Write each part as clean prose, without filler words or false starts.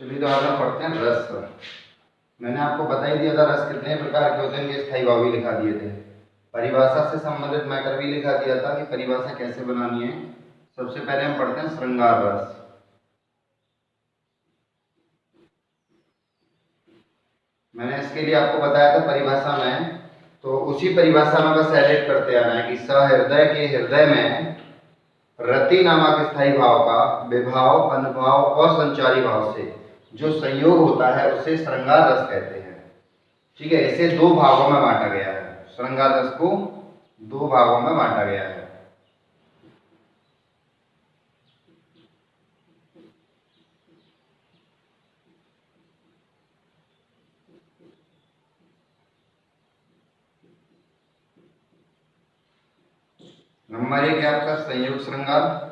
चलिए तो आज हम पढ़ते हैं रस। मैंने आपको बता ही दिया था रस कितने प्रकार के होते हैं, ये स्थायी भाव भी लिखा दिए थे। परिभाषा से संबंधित मैटर भी लिखा दिया था कि परिभाषा कैसे बनानी है। सबसे पहले हम पढ़ते हैं श्रृंगार रस। मैंने इसके लिए आपको बताया था परिभाषा में, तो उसी परिभाषा में बस एडिट करते आना है कि सहृदय के हृदय में रति नामक स्थायी भाव का विभाव, अनुभाव और संचारी भाव से जो संयोग होता है उसे श्रृंगार रस कहते हैं। ठीक है, इसे दो भागों में बांटा गया है। श्रृंगार रस को दो भागों में बांटा गया है। नंबर एक है आपका संयोग श्रृंगार।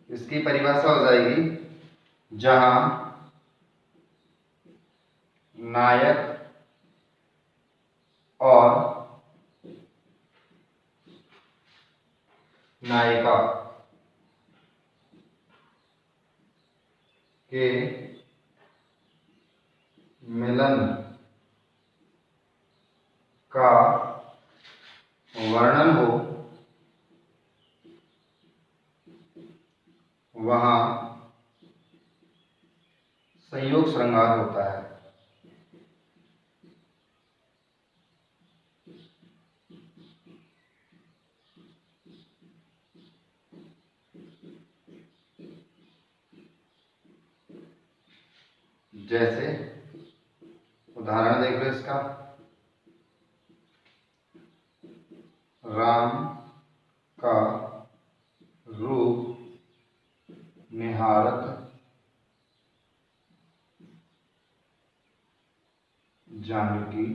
इसकी परिभाषा हो जाएगी जहां नायक और नायिका के मिलन का वर्णन हो वहां संयोग श्रृंगार होता है। जैसे उदाहरण देख लो इसका, राम का रूप निहारत जानकी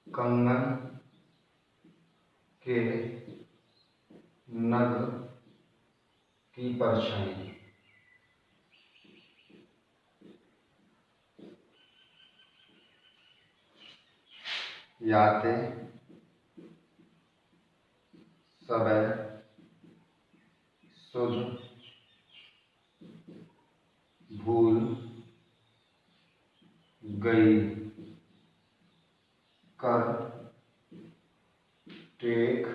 कंगन के नग की परछाई। याते सबे सुध भूल गई कर टेक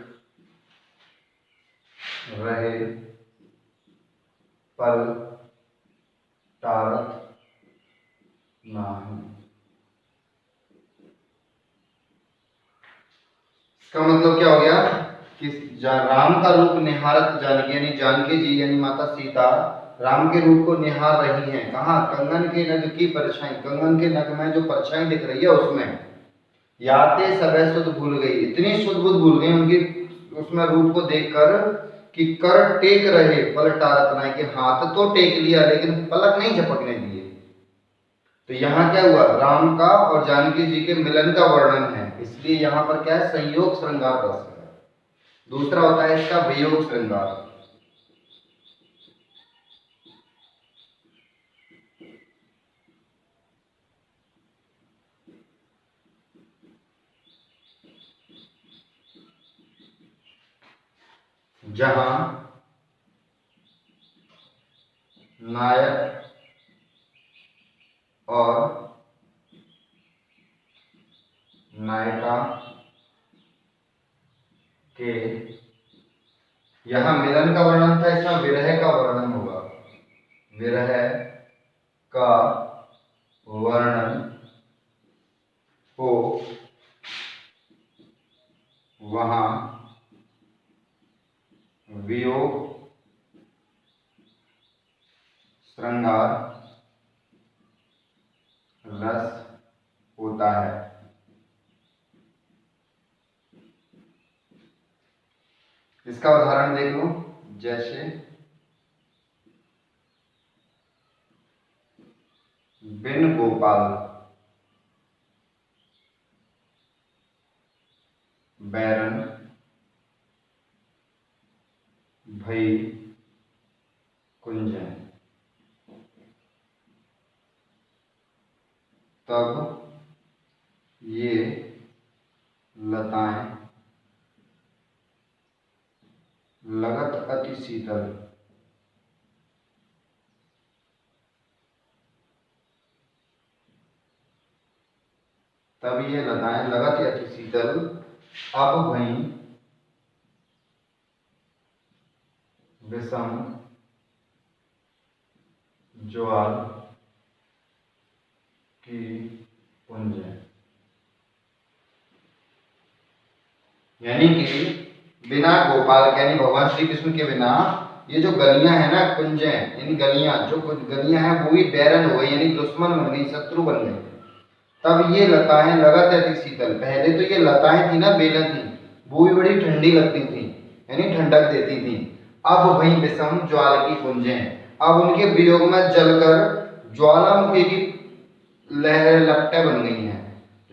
रहे पल टारत नाही। इसका मतलब क्या हो गया कि राम का रूप निहारत जानकी, यानी जानकी जी यानी माता सीता राम के रूप को निहार रही हैं। कहाँ? कंगन के नग की परछाई। कंगन के नग में जो परछाई दिख रही है उसमें याते सबे सुध भूल गई, इतनी सुध बुध भूल गई उनकी उसमें रूप को देखकर कि कर टेक रहे पल टारत नाही, कि हाथ तो टेक लिया लेकिन पलक नहीं झपकने दिए। तो यहाँ क्या हुआ? राम का और जानकी जी के मिलन का वर्णन है, इसलिए यहाँ पर क्या है? संयोग श्रृंगार रस है। दूसरा होता है इसका वियोग श्रृंगार। जहां नायक और नायिका के, यहां मिलन का वर्णन था, इसमें विरह का वर्णन होगा। विरह का वर्णन हो वहां वियोग श्रृंगार रस होता है। इसका उदाहरण देख लो, जैसे बिन गोपाल बैरन भई कुंजन। तब ये लताएं लगत अति शीतल। तब ये लताएं लगत अति शीतल, अब वहीं विषम ज्वाल की पुंज। यानी कि बिना गोपाल के, यानी भगवान श्री कृष्ण के बिना ये जो गलियां है ना, कुंजें, यानी गलियां, जो कुछ गलियां हैं वो भी बैरन हो गई, यानी दुश्मन बन गई, शत्रु बन गई। तब ये लताएं लगत अति शीतल, पहले तो ये लताएं थी ना, बेलें थी, वो भी बड़ी ठंडी लगती थी, यानी ठंडक देती थी। अब वहीं विषम ज्वाल की पुंजें, अब उनके वियोग में जलकर ज्वालामुखी की लहरें, लपटें बन गई हैं।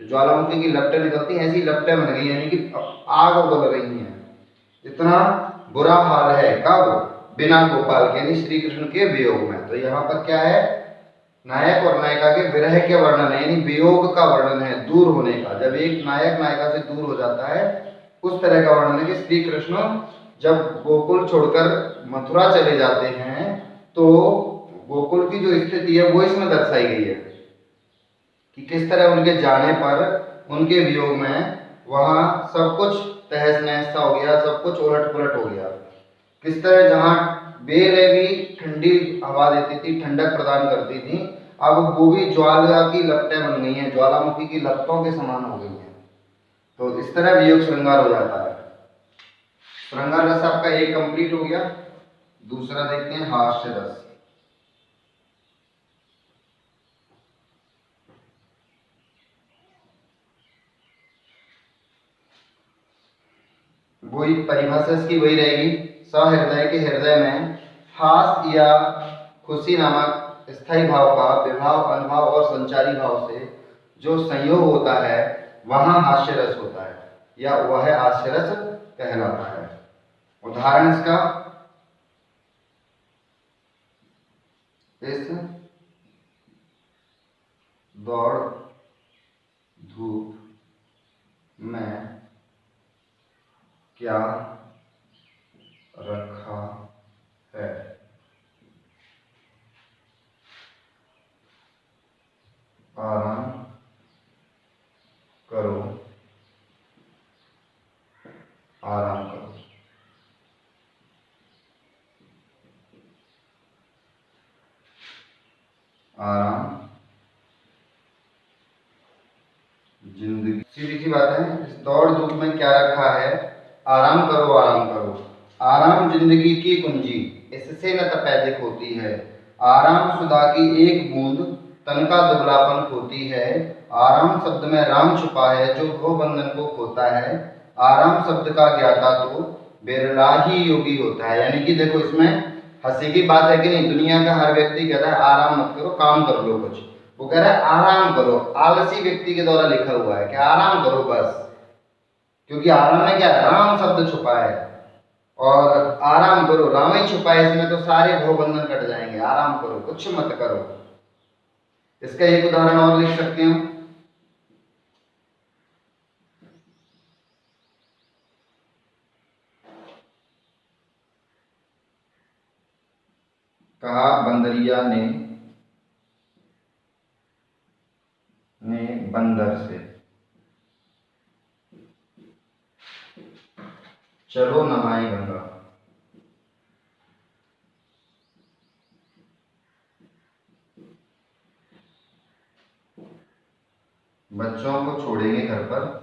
तो ज्वालामुखी की लपटें निकलती हैं, ऐसी लपटें बन गई, यानी कि आग उगल रही हैं। इतना बुरा हाल है कब? बिना गोपाल के, यानी श्री कृष्ण के वियोग में। तो यहाँ पर क्या है? नायक और नायिका के विरह के वर्णन है, यानी वियोग का वर्णन है, दूर होने का। जब एक नायक नायिका से दूर हो जाता है, उस तरह का वर्णन है कि श्री कृष्ण जब गोकुल छोड़कर मथुरा चले जाते हैं, तो गोकुल की जो स्थिति है वो इसमें दर्शाई गई है कि किस तरह उनके जाने पर, उनके वियोग में वहां सब कुछ तहस नहस सा हो गया, सब कुछ उलट पुलट हो गया। किस तरह जहां बेलें भी ठंडी हवा देती थी, ठंडक प्रदान करती थी, अब वो भी ज्वाला की लपटें बन गई हैं, ज्वालामुखी की लपटों के समान हो गई हैं। तो इस तरह वियोग श्रृंगार हो जाता है। श्रृंगार रस आपका एक कंप्लीट हो गया। दूसरा देखते हैं हास्य रस। वही परिभाषा इसकी वही रहेगी, सहृदय के हृदय में हास या खुशी नामक स्थायी भाव का विभाव, अनुभाव और संचारी भाव से जो संयोग होता है, वहां हास्य रस होता है, या वह हास्य रस कहलाता है। उदाहरण इसका, इस दौड़ धूप में क्या रखा है? आराम करो, आराम करो। आराम जिंदगी, सीधी सी बात है। इस दौड़ धूप में क्या रखा है? आराम करो, आराम करो। आराम जिंदगी की कुंजी, इससे न तपैदिक होती है। आराम सुधा की एक बूंद, तन का दुबलापन खोती है। आराम शब्द में राम छुपा है, जो भव बंधन को खोता है। आराम शब्द का ज्ञाता तो बिरला ही योगी होता है। यानी कि देखो, इसमें हंसी की बात है कि नहीं, दुनिया का हर व्यक्ति कहता है आराम मत करो, काम कर लो कुछ। वो कह रहा है आराम करो, आलसी व्यक्ति के द्वारा लिखा हुआ है कि आराम करो बस, क्योंकि आराम में क्या है? राम शब्द छुपा है, और आराम करो, राम ही छुपा है इसमें, तो सारे भव बंधन कट जाएंगे। आराम करो, कुछ मत करो। इसका एक उदाहरण और लिख सकते हैं। कहा बंदरिया ने बंदर से, चलो नहाए गंगा। बच्चों को छोड़ेंगे घर पर,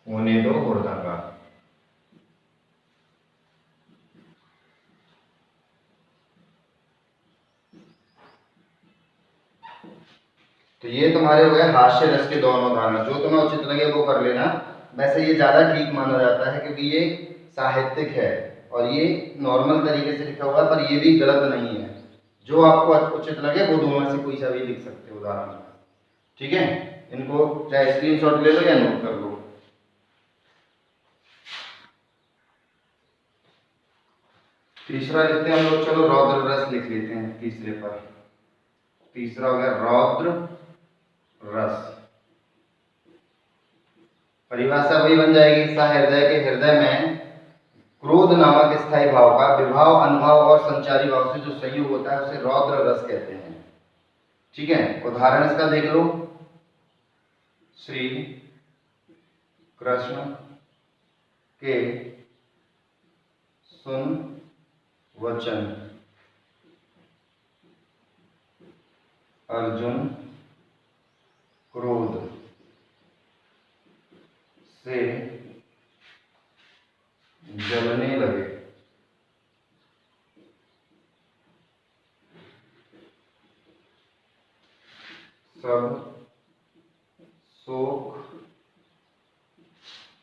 होने दो हुड़दंगा। तो ये तुम्हारे हो गए हास्य रस के दोनों उदाहरण। जो तुम्हें उचित लगे वो कर लेना। वैसे ये ज्यादा ठीक माना जाता है, क्योंकि ये साहित्यिक है और ये नॉर्मल तरीके से लिखा हुआ है, पर ये भी गलत नहीं है। जो आपको उचित लगे वो दोनों में से कोई सा भी लिख सकते हो उदाहरण में। ठीक है, इनको चाहे स्क्रीनशॉट ले लो या नोट कर लो। तीसरा लिखते हैं हम लोग, चलो रौद्र रस लिख लेते हैं तीसरे पर। तीसरा हो गया रौद्र रस। परिभाषा वही बन जाएगी, सा हृदय के हृदय में क्रोध नामक स्थायी भाव का विभाव, अनुभाव और संचारी भाव से जो संयोग होता है उसे रौद्र रस कहते हैं। ठीक है, उदाहरण इसका देख लो। श्री कृष्ण के सुन वचन, अर्जुन क्रोध से जलने लगे। सब शोक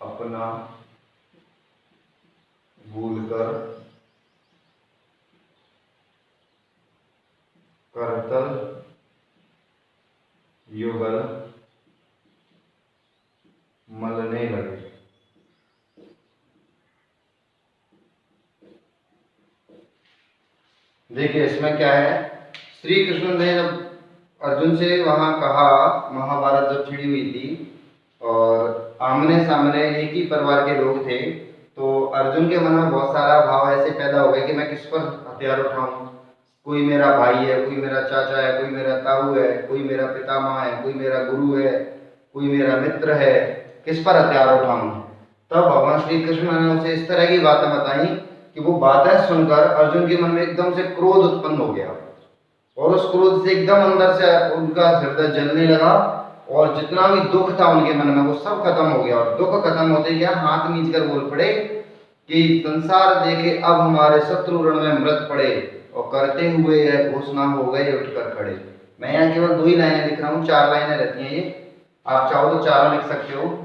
अपना भूलकर करतल युगल मलने लगे। देखिए इसमें क्या है, श्री कृष्ण ने जब अर्जुन से वहां कहा, महाभारत जब छिड़ी हुई थी और आमने सामने एक ही परिवार के लोग थे, तो अर्जुन के मन में बहुत सारा भाव ऐसे पैदा हो गए कि मैं किस पर हथियार उठाऊं। कोई मेरा भाई है, कोई मेरा चाचा है, कोई मेरा ताऊ है, कोई मेरा पितामह है, कोई मेरा गुरु है, कोई मेरा मित्र है, किस पर हथियार उठाऊं। तब भगवान श्री कृष्ण ने उसे इस तरह की बातें बताई कि वो बातें सुनकर अर्जुन के मन में एकदम से क्रोध उत्पन्न हो गया और उस क्रोध से एकदम अंदर से उनका हृदय जलने लगा और जितना भी दुख था उनके मन में वो सब खत्म हो गया। और दुख खत्म होते क्या, हाथ नीच कर बोल पड़े कि संसार देखे अब हमारे शत्रु रण में मृत पड़े, और करते हुए यह घोषणा हो गए उठकर खड़े। मैं यहाँ केवल 2 ही लाइनें लिख रहा हूँ, 4 लाइनें रहती हैं ये, आप चाहो तो 4 लिख सकते हो।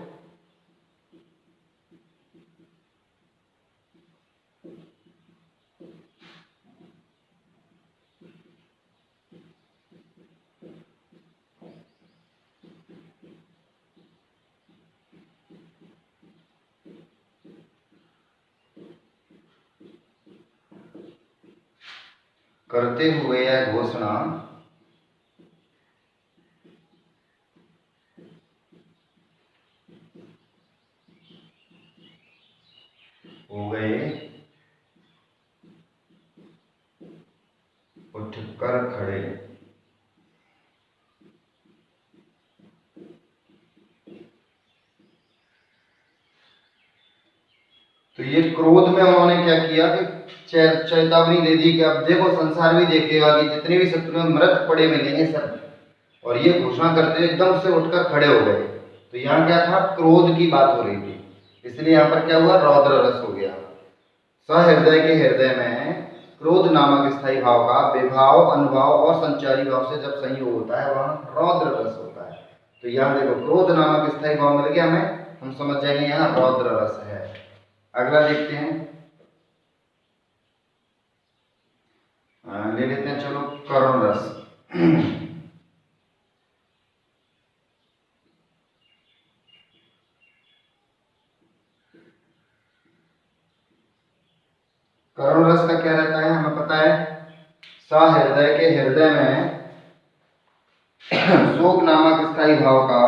करते हुए यह घोषणा हो गए उठकर खड़े। तो ये क्रोध में उन्होंने क्या किया कि चेतावनी दे दी कि अब देखो संसार भी देखेगा कि जितने भी शत्रु मृत पड़े मिलेंगे सब, और ये घोषणा करते हुए एकदम से उठकर खड़े हो गए। तो यहाँ क्या था, क्रोध की बात हो रही थी, इसलिए यहाँ पर क्या हुआ, रौद्र रस हो गया। सहृदय के हृदय में क्रोध नामक स्थायी भाव का विभाव, अनुभाव और संचारी भाव से जब संयोग होता है वहां रौद्र रस होता है। तो यहाँ देखो क्रोध नामक स्थायी भाव मिल गया हमें, हम समझ जाएंगे यहाँ रौद्र रस है। अगला देखते हैं, ले लेते हैं चलो करुण रस। करुण रस का क्या रहता है, हमें पता है, सहृदय के हृदय में शोक नामक स्थायी भाव का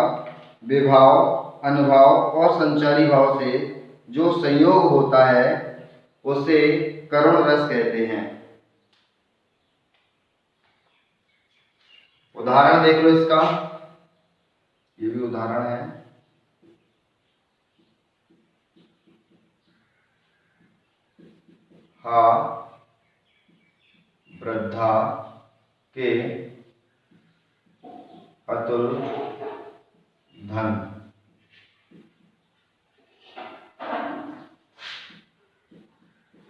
विभाव, अनुभाव और संचारी भाव से जो संयोग होता है उसे करुण रस कहते हैं। उदाहरण देख लो इसका, ये भी उदाहरण है। हा वृद्धा के अतुल धन,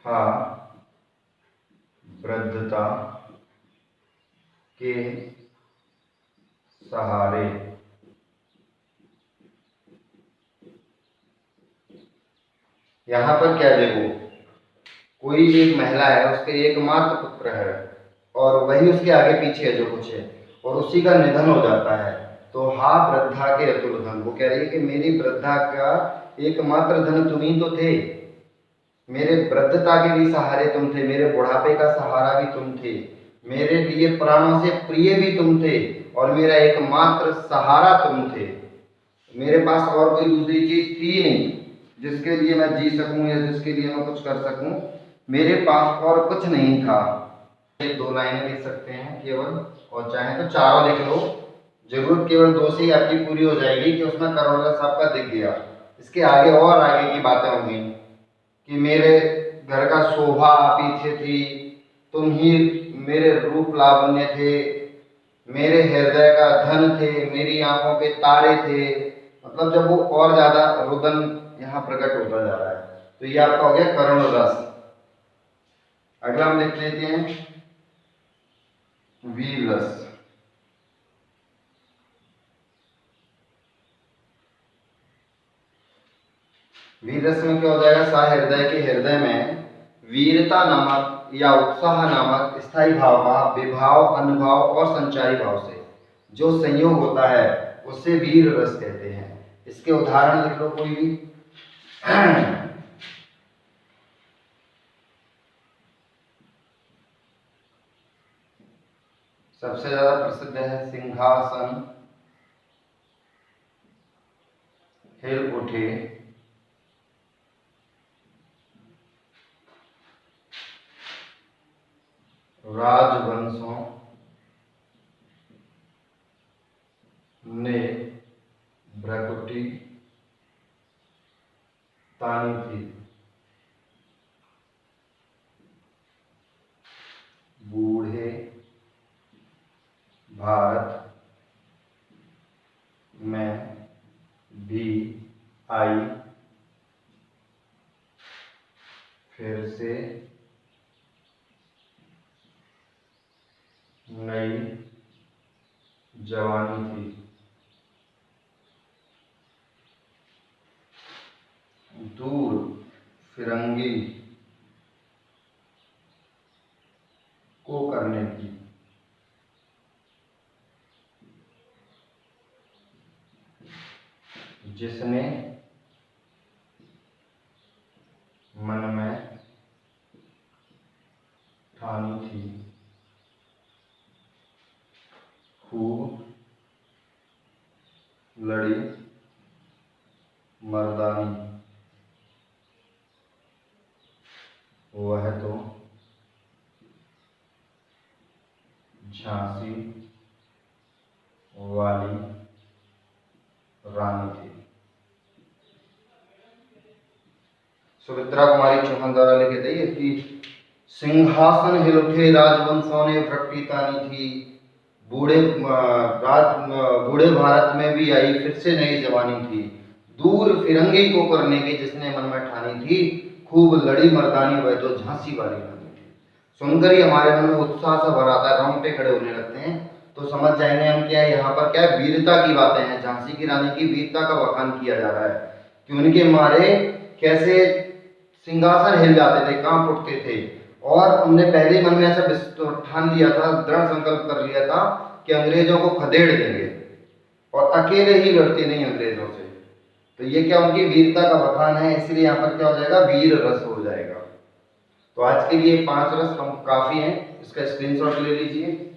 हा वृद्धता के सहारे। यहां पर क्या देखो, कोई एक महिला है, उसके एकमात्र पुत्र है और वही उसके आगे पीछे है जो कुछ है, और उसी का निधन हो जाता है। तो हा वृद्धा के अतुल धन, वो कह रही है कि मेरी वृद्धा का एकमात्र धन तुम ही तो थे, मेरे वृद्धता के भी सहारे तुम थे, मेरे बुढ़ापे का सहारा भी तुम थे, मेरे लिए प्राणों से प्रिय भी तुम थे और मेरा एकमात्र सहारा तुम थे। मेरे पास और कोई दूसरी चीज थी नहीं जिसके लिए मैं जी सकूं या जिसके लिए मैं कुछ कर सकूं, मेरे पास और कुछ नहीं था। ये 2 लाइनें लिख सकते हैं केवल, और चाहे तो 4 लिख लो, जरूरत केवल 2 से ही आपकी पूरी हो जाएगी कि उसमें करोड़ रस आपका दिख गया। इसके आगे और आगे की बातें होंगी कि मेरे घर का शोभा पीछे थी, तुम ही मेरे रूप लावण्य थे, मेरे हृदय का धन थे, मेरी आंखों के तारे थे। मतलब जब वो और ज्यादा रुदन यहाँ प्रकट होता जा रहा है, तो ये आपका हो गया करुण रस। अगला हम लिख लेते हैं वीर रस। वीर रस में क्या हो जाएगा, सहृदय के हृदय में वीरता नामक या उत्साह नामक स्थायी भाव का विभाव, अनुभाव और संचारी भाव से जो संयोग होता है उसे वीर रस कहते हैं। इसके उदाहरण लिख लो कोई भी। सबसे ज्यादा प्रसिद्ध है सिंहासन हिल उठे, राजवंशों ने भ्रकुटी तानी थी, बूढ़े भारत में भी आई फिर से नई जवानी थी, दूर फिरंगी को करने की, जिसने मन में ठानी थी, खूब लड़ी मर्दानी, वह तो झांसी वाली रानी थी। सुमित्रा कुमारी चौहान द्वारा लिखित है कि सिंहासन हिल उठे, राजवंशों ने भ्रकुटी तानी थी, बूढ़े भारत में भी आई फिर से नई जवानी थी, दूर फिरंगी को करने की जिसने मन में ठानी थी, खूब लड़ी मर्दानी वह तो झांसी वाली रानी थी। सुनकर ही हमारे मन में उत्साह सा भर आता है, रोंगटे खड़े होने लगते हैं। तो समझ जाएंगे हम क्या यहाँ पर क्या वीरता की बातें हैं, झांसी की रानी की वीरता का बखान किया जा रहा है कि उनके मारे कैसे सिंहासन हिल जाते थे, कांप उठते थे, और उनने पहले मन में ऐसा ठान लिया था, दृढ़ संकल्प कर लिया था कि अंग्रेजों को खदेड़ देंगे और अकेले ही लड़ते नहीं अंग्रेजों से। तो ये क्या उनकी वीरता का बखान है, इसलिए यहाँ पर क्या हो जाएगा, वीर रस हो जाएगा। तो आज के लिए 5 रस काफी हैं, इसका स्क्रीनशॉट ले लीजिए।